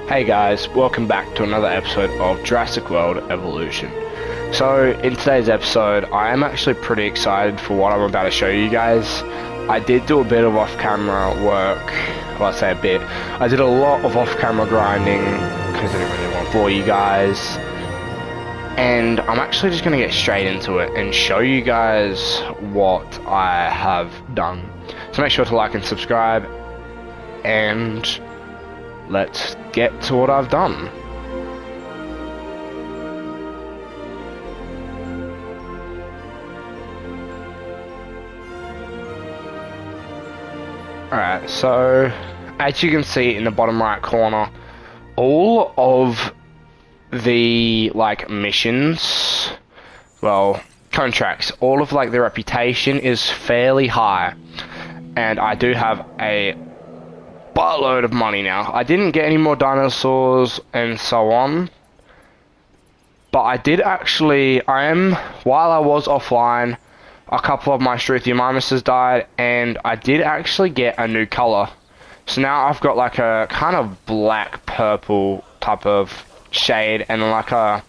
Hey guys, welcome back to another episode of Jurassic World Evolution. So, in today's episode, I am actually pretty excited for what I'm about to show you guys. I did do a bit of off-camera work, well, I say a bit. I did a lot of off-camera grinding, because I didn't really want to bore you guys. And I'm actually just going to get straight into it and show you guys what I have done. So make sure to like and subscribe, and let's get to what I've done. Alright, so as you can see in the bottom right corner, all of the missions, well, contracts, all of the reputation is fairly high, and I do have a buttload of money now. I didn't get any more dinosaurs and so on, but I did actually, while I was offline, a couple of my Struthiomimuses died, and I did actually get a new color. So now I've got a kind of black purple type of shade, and like a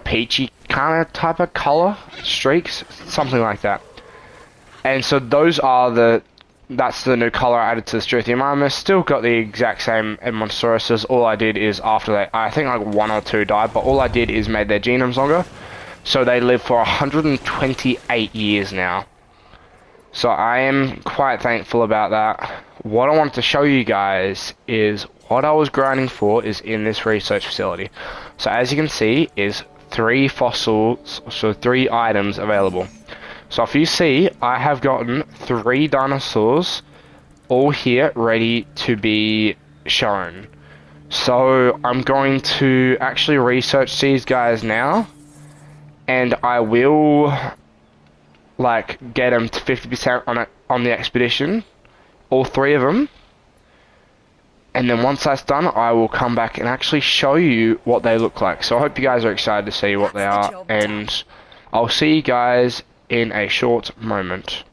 peachy kind of type of color, streaks, something like that. And so that's the new color I added to the Struthiomimus. Still got the exact same Edmontosauruses. All I did is, after that, I think one or two died, but all I did is made their genomes longer. So they live for 128 years now. So I am quite thankful about that. What I wanted to show you guys is what I was grinding for is in this research facility. So as you can see is 3 fossils, so 3 items available. So if you see, I have gotten 3 dinosaurs all here ready to be shown. So I'm going to actually research these guys now, and I will get them to 50% on the expedition, all 3 of them. And then once that's done, I will come back and actually show you what they look like. So I hope you guys are excited to see what they are, and I'll see you guys in a short moment.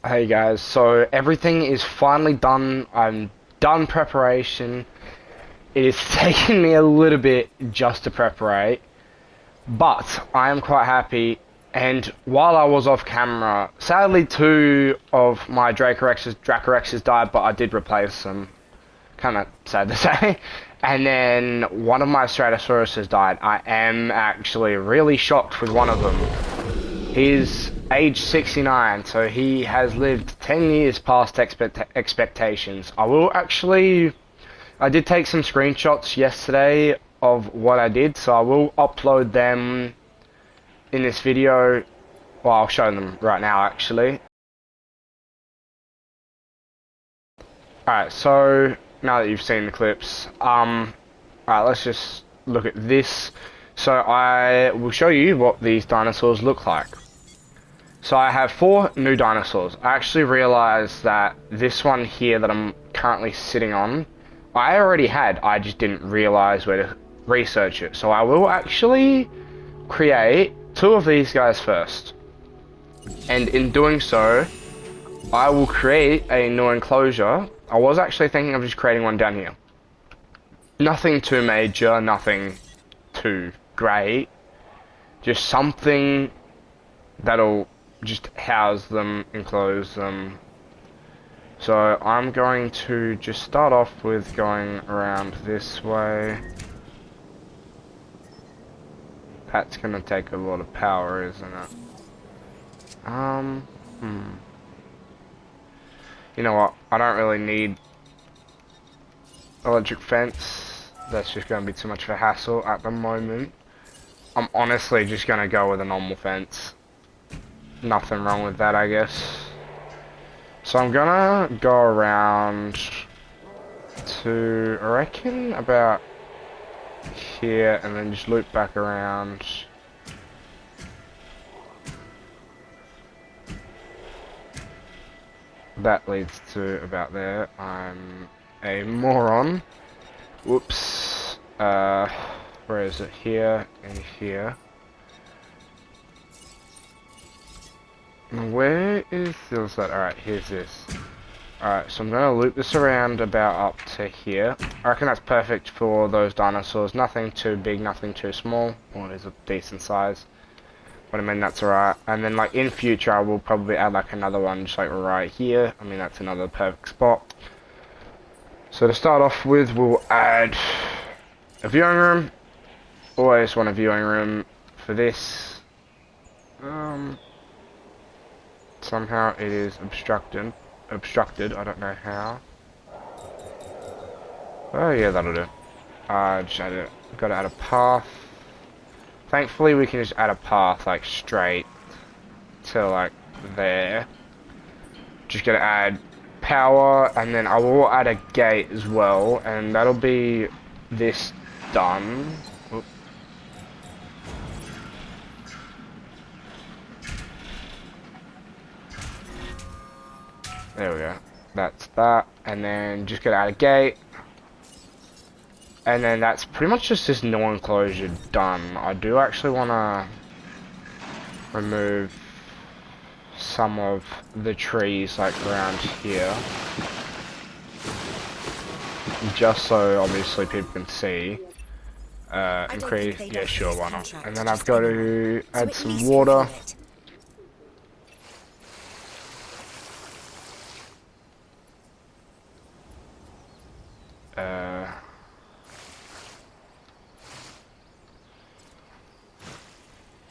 Hey guys, so everything is finally done. I'm done preparation. It is taking me a little bit just to preparate, but I am quite happy. And while I was off camera, sadly 2 of my Dracorexes died, but I did replace them. Kind of sad to say. And then one of my Stratusauruses died. I am actually really shocked with one of them. He's age 69, so he has lived 10 years past expectations. I did take some screenshots yesterday of what I did, so I will upload them in this video. Well, I'll show them right now actually. Alright, so now that you've seen the clips, alright, let's just look at this. So I will show you what these dinosaurs look like. So I have 4 new dinosaurs. I actually realized that this one here that I'm currently sitting on, I already had, I just didn't realize where to research it. So I will actually create 2 of these guys first. And in doing so, I will create a new enclosure. I was actually thinking of just creating one down here. Nothing too major, nothing too great. Just something that'll just house them, enclose them. So I'm going to just start off with going around this way. That's gonna take a lot of power, isn't it? You know what? I don't really need electric fence. That's just gonna be too much of a hassle at the moment. I'm honestly just gonna go with a normal fence. Nothing wrong with that, I guess. So I'm gonna go around to, I reckon, about here, and then just loop back around. That leads to about there. I'm a moron. Whoops. Where is it? Here and here. Where is this? Alright, here's this. Alright, so I'm going to loop this around about up to here. I reckon that's perfect for those dinosaurs. Nothing too big, nothing too small. Well, it is a decent size. But I mean, that's alright. And then, like, in future, I will probably add, like, another one just, like, right here. I mean, that's another perfect spot. So to start off with, we'll add a viewing room. Always want a viewing room for this. Somehow it is obstructed, I don't know how. Oh yeah, that'll do. Just add it. Gotta add a path. Thankfully we can just add a path like straight to like there. Just gotta add power, and then I will add a gate as well, and that'll be this done. Oop. There we go. That's that. And then just gotta add a gate. And then that's pretty much just this no enclosure done. I do actually want to remove some of the trees like around here. Just so obviously people can see. And create, yeah, sure, why not. And then I've got to add some water.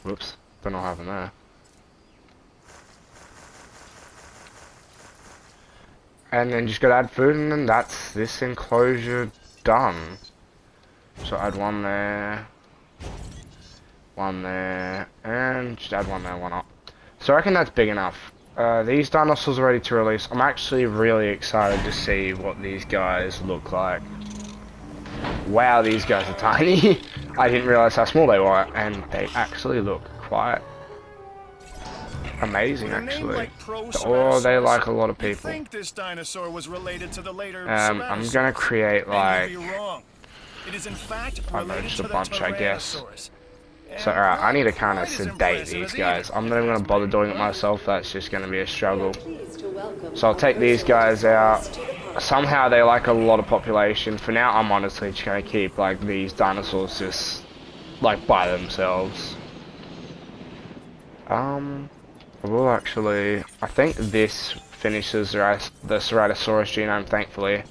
Whoops, don't know what happened there. And then just gotta add food, and then that's this enclosure done. So add one there, and just add one there, why not? So I reckon that's big enough. These dinosaurs are ready to release. I'm actually really excited to see what these guys look like. Wow, these guys are tiny. I didn't realize how small they were, and they actually look quite amazing, actually. Or they like a lot of people. I'm gonna create like, I don't know, just a bunch, I guess. So alright, I need to kind of sedate these guys. I'm not even gonna bother doing it myself. That's just gonna be a struggle. So I'll take these guys out. Somehow they like a lot of population. For now, I'm honestly just gonna keep like these dinosaurs just like by themselves. I will actually. I think this finishes the Ceratosaurus genome, thankfully.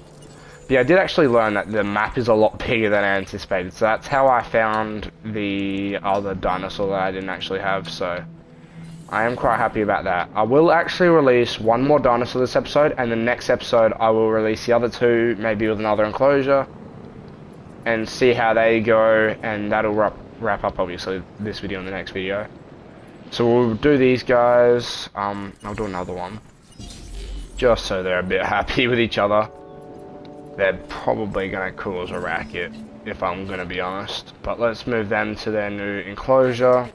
But yeah, I did actually learn that the map is a lot bigger than I anticipated. So that's how I found the other dinosaur that I didn't actually have. So I am quite happy about that. I will actually release one more dinosaur this episode, and the next episode I will release the other two, maybe with another enclosure, and see how they go, and that'll wrap up obviously this video and the next video. So we'll do these guys, I'll do another one, just so they're a bit happy with each other. They're probably going to cause a racket, if I'm going to be honest. But let's move them to their new enclosure.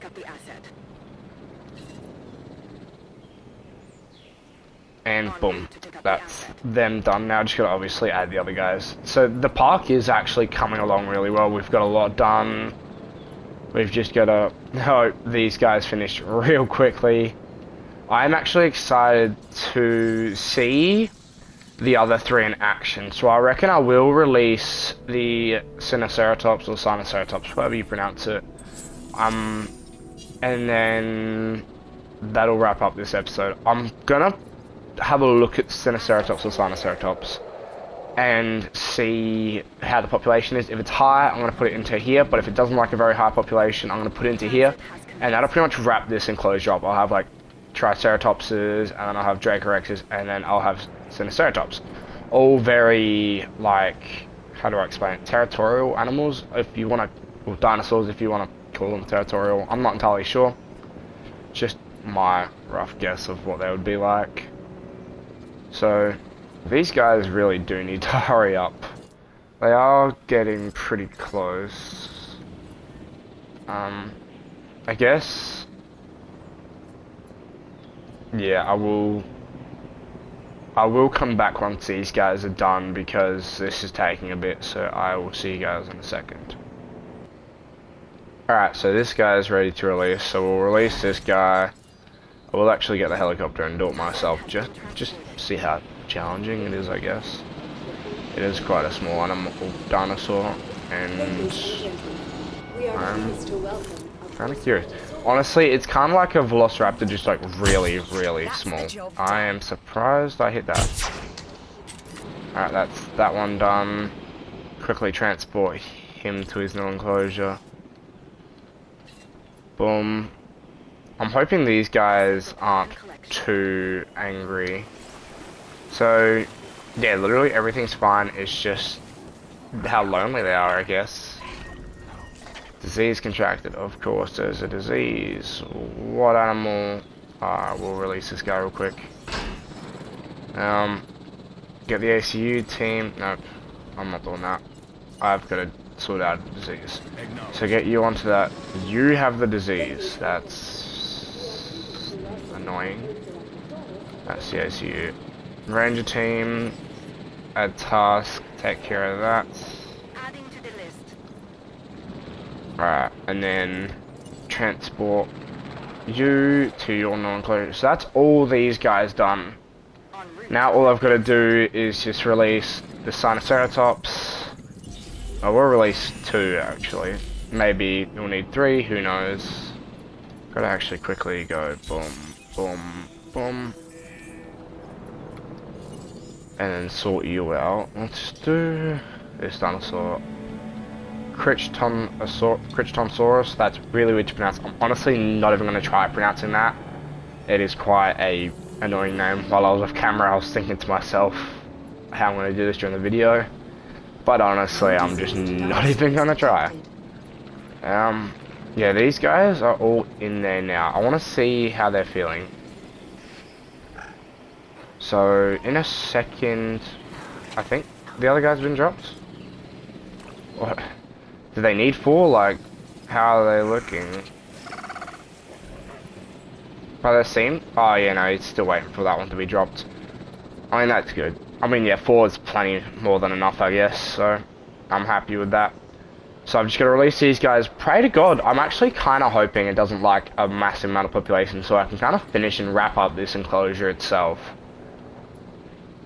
And boom, that's them done. Now just gotta obviously add the other guys. So the park is actually coming along really well. We've got a lot done. We've just gotta hope these guys finish real quickly. I'm actually excited to see the other three in action. So I reckon I will release the Sinoceratops or Sinoceratops, whatever you pronounce it. And then that'll wrap up this episode. I'm gonna have a look at Sinoceratops or Sinoceratops and see how the population is. If it's high, I'm going to put it into here, but if it doesn't like a very high population, I'm going to put it into here, and that'll pretty much wrap this enclosure up. I'll have like Triceratopses, and then I'll have Dracorexes, and then I'll have Sinoceratops. All very, like, how do I explain it? Territorial animals, if you want to, or dinosaurs, if you want to call them territorial. I'm not entirely sure. Just my rough guess of what they would be like. So, these guys really do need to hurry up. They are getting pretty close. I guess. Yeah, I will come back once these guys are done, because this is taking a bit, so I will see you guys in a second. Alright, so this guy is ready to release, so we'll release this guy. I will actually get the helicopter and do it myself, just see how challenging it is, I guess. It is quite a small animal, dinosaur, and I'm kind of curious. Honestly, it's kind of like a velociraptor, just like really, really small. I am surprised I hit that. Alright, that's that one done. Quickly transport him to his new enclosure. Boom. I'm hoping these guys aren't too angry. So, yeah, literally everything's fine. It's just how lonely they are, I guess. Disease contracted. Of course, there's a disease. What animal? We'll release this guy real quick. Get the ACU team. No, I'm not doing that. I've got to sort out the disease. So get you onto that. You have the disease. That's annoying. That's the ACU. Ranger team. Add task. Take care of that. Adding to the list. Alright, and then transport you to your non-enclosure. So that's all these guys done. Now all I've got to do is just release the Sinoceratops. Oh, we'll release 2 actually. Maybe we'll need 3, who knows. Gotta actually quickly go boom, boom, boom. And then sort you out. Let's do this dinosaur. Crichtonsaurus. That's really weird to pronounce. I'm honestly not even going to try pronouncing that. It is quite a annoying name. While I was off camera, I was thinking to myself how I'm going to do this during the video. But honestly, I'm just not even going to try. Yeah, these guys are all in there now. I want to see how they're feeling. So, in a second, I think the other guy's been dropped. What? Do they need 4? Like, how are they looking? By the scene? Oh yeah, no, he's still waiting for that one to be dropped. I mean, that's good. I mean, yeah, 4 is plenty more than enough, I guess, so I'm happy with that. So I'm just going to release these guys. Pray to God, I'm actually kind of hoping it doesn't like a massive amount of population, so I can kind of finish and wrap up this enclosure itself.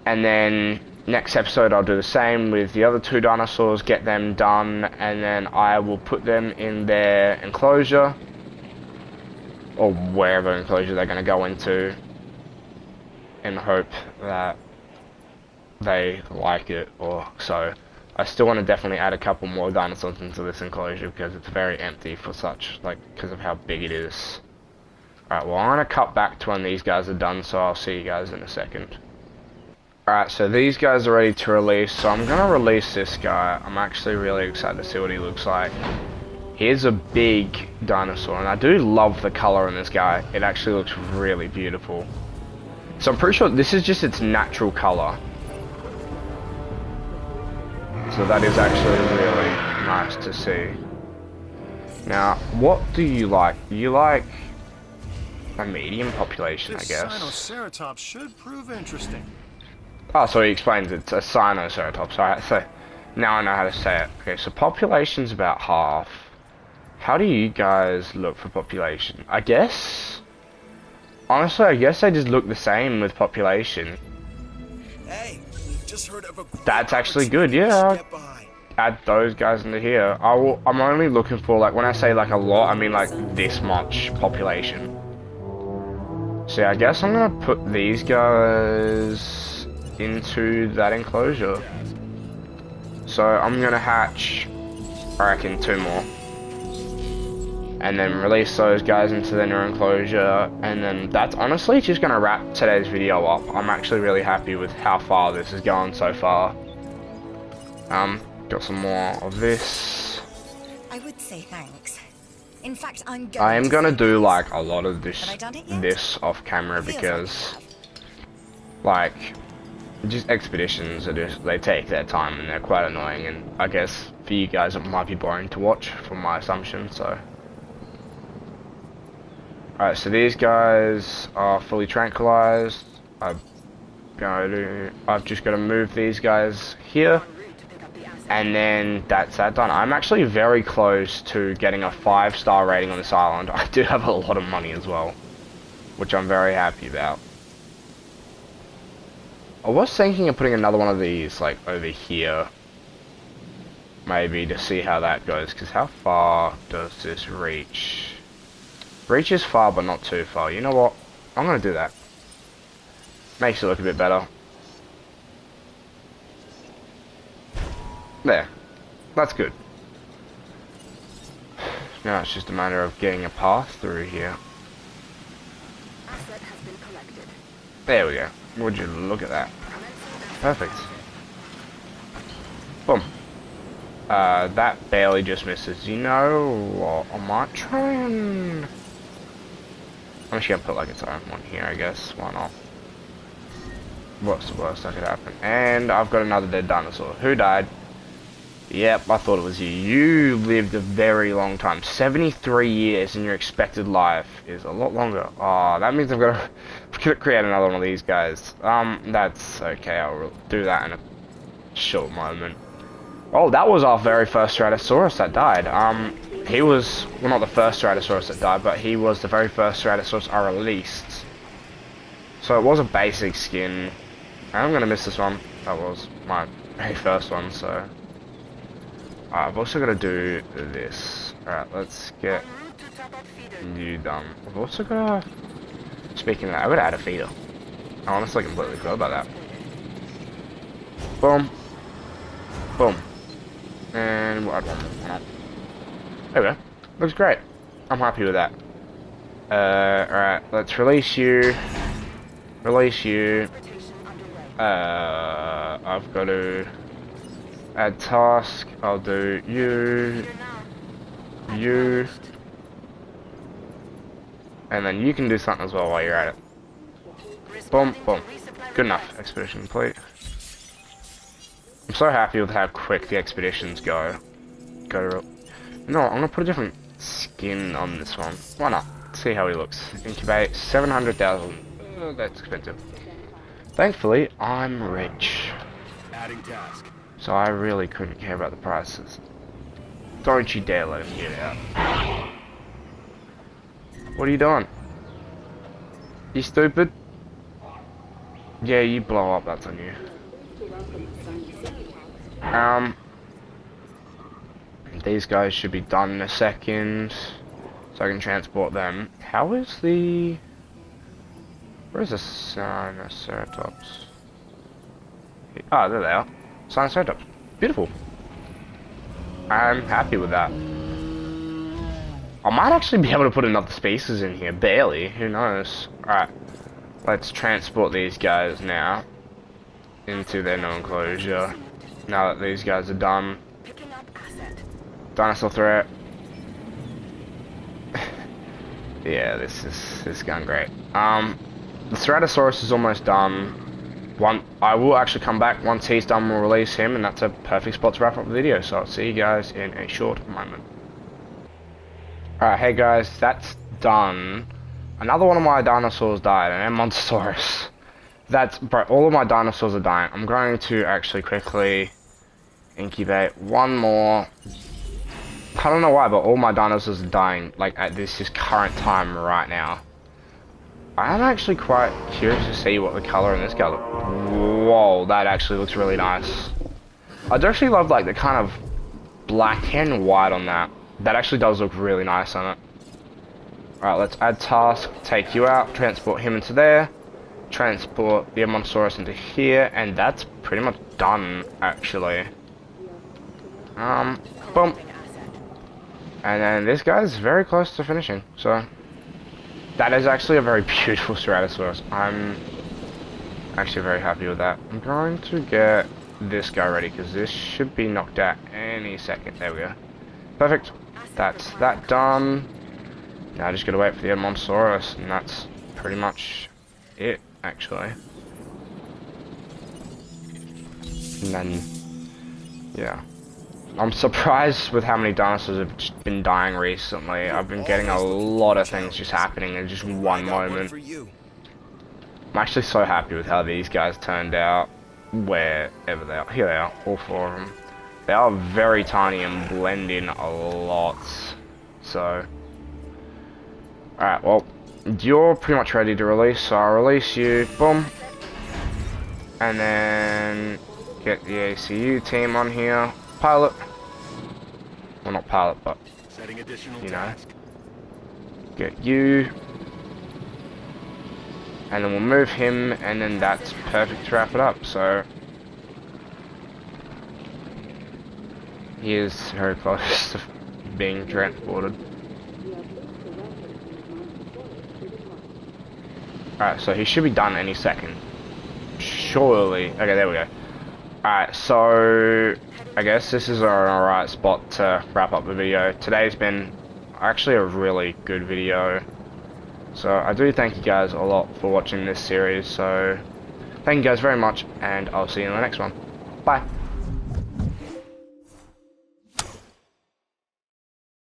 And then next episode I'll do the same with the other 2 dinosaurs, get them done, and then I will put them in their enclosure, or wherever enclosure they're going to go into, and hope that they like it, or so. I still want to definitely add a couple more dinosaurs into this enclosure because it's very empty for such, like, because of how big it is. Alright, well I'm going to cut back to when these guys are done, so I'll see you guys in a second. Alright, so these guys are ready to release, so I'm going to release this guy. I'm actually really excited to see what he looks like. Here's a big dinosaur, and I do love the color in this guy. It actually looks really beautiful. So I'm pretty sure this is just its natural color. So that is actually really nice to see. Now, what do you like? You like a medium population, I guess. Sinoceratops should prove interesting. Oh, so he explains it's a Sinoceratops. Alright, so now I know how to say it. Okay, so population's about half. How do you guys look for population? I guess... Honestly, I guess they just look the same with population. Hey, just heard of a That's actually good, yeah. Add those guys into here. I'm only looking for, like, when I say like a lot, I mean like this much population. So I guess I'm gonna put these guys into that enclosure. So I'm gonna hatch, I reckon, 2 more. And then release those guys into the new enclosure, and then that's honestly just gonna wrap today's video up. I'm actually really happy with how far this is going so far. Got some more of this. I would say thanks. In fact, I am gonna do like a lot of this off camera because, like, just expeditions are just, they take their time and they're quite annoying, and I guess for you guys it might be boring to watch from my assumption, so. Alright, so these guys are fully tranquilized. I've just got to move these guys here, and then that's that done. I'm actually very close to getting a 5-star rating on this island. I do have a lot of money as well, which I'm very happy about. I was thinking of putting another one of these, like, over here. Maybe to see how that goes, because how far does this reach? Reaches far, but not too far. You know what? I'm gonna do that. Makes it look a bit better. There. That's good. Now it's just a matter of getting a path through here. Asset has been collected. There we go. Would you look at that? Perfect. Boom. That barely just misses. You know what? I might try and... I'm just gonna put like its own one here, I guess. Why not? What's the worst that could happen? And I've got another dead dinosaur. Who died? Yep, I thought it was you. You lived a very long time. 73 years, and your expected life is a lot longer. Oh, that means I've got to create another one of these guys. That's okay. I'll do that in a short moment. Oh, that was our very first Ceratosaurus that died. He was, well, not the first Ceratosaurus that died, but he was the very first Ceratosaurus I released. So it was a basic skin. I'm gonna miss this one. That was my very first one, so... I've also got to do this. Alright, let's get you done. I've also got to... Speaking of that, I've got to add a feeder. I honestly completely forgot about that. Boom. Boom. And we'll add one more. There we go. Looks great. I'm happy with that. Alright, let's release you. Release you. I've got to... Add task, I'll do you, and then you can do something as well while you're at it. Boom, boom. Good enough. Expedition complete. I'm so happy with how quick the expeditions go. No, I'm gonna put a different skin on this one. Why not? See how he looks. Incubate 700,000. That's expensive. Thankfully, I'm rich. Adding task. So I really couldn't care about the prices. Don't you dare let him get out. What are you doing? You stupid? Yeah, you blow up, that's on you. These guys should be done in a second. So I can transport them. How is the... Where is the Sinoceratops? Ah, there they are. Sinoceratops. Beautiful. I'm happy with that. I might actually be able to put another species in here. Barely. Who knows? Alright. Let's transport these guys now into their new enclosure. Now that these guys are done. Dinosaur threat. Yeah, this is going great. The Ceratosaurus is almost done. I will actually come back once he's done. We'll release him, and that's a perfect spot to wrap up the video. So I'll see you guys in a short moment. Alright, hey guys, that's done. Another one of my dinosaurs died, an Montosaurus. Bro, all of my dinosaurs are dying. I'm going to actually quickly incubate one more. I don't know why, but all my dinosaurs are dying, like, at this current time right now. I am actually quite curious to see what the color in this guy looks. Whoa, that actually looks really nice. I do actually love, like, the kind of black and white on that. That actually does look really nice on it. Alright, let's add task, take you out, transport him into there, transport the Montosaurus into here, and that's pretty much done, actually. Boom. And then this guy's very close to finishing, so... That is actually a very beautiful Ceratosaurus. I'm actually very happy with that. I'm going to get this guy ready, because this should be knocked out any second. There we go. Perfect. That's that done. Now I just gotta wait for the Montosaurus, and that's pretty much it, actually. And then, yeah. I'm surprised with how many dinosaurs have just been dying recently. I've been getting a lot of things just happening in just one moment. I'm actually so happy with how these guys turned out, wherever they are. Here they are, all four of them. They are very tiny and blend in a lot. So, alright, well, you're pretty much ready to release, so I'll release you. Boom. And then get the ACU team on here. Pilot. Well, not pilot, but, Setting additional you know. task. Get you. And then we'll move him, and then that's perfect to wrap it up. So he is very close to being transported. Alright, so he should be done any second. Surely. Okay, there we go. Alright, so I guess this is an alright spot to wrap up the video. Today's been actually a really good video. So I do thank you guys a lot for watching this series. So thank you guys very much, and I'll see you in the next one. Bye.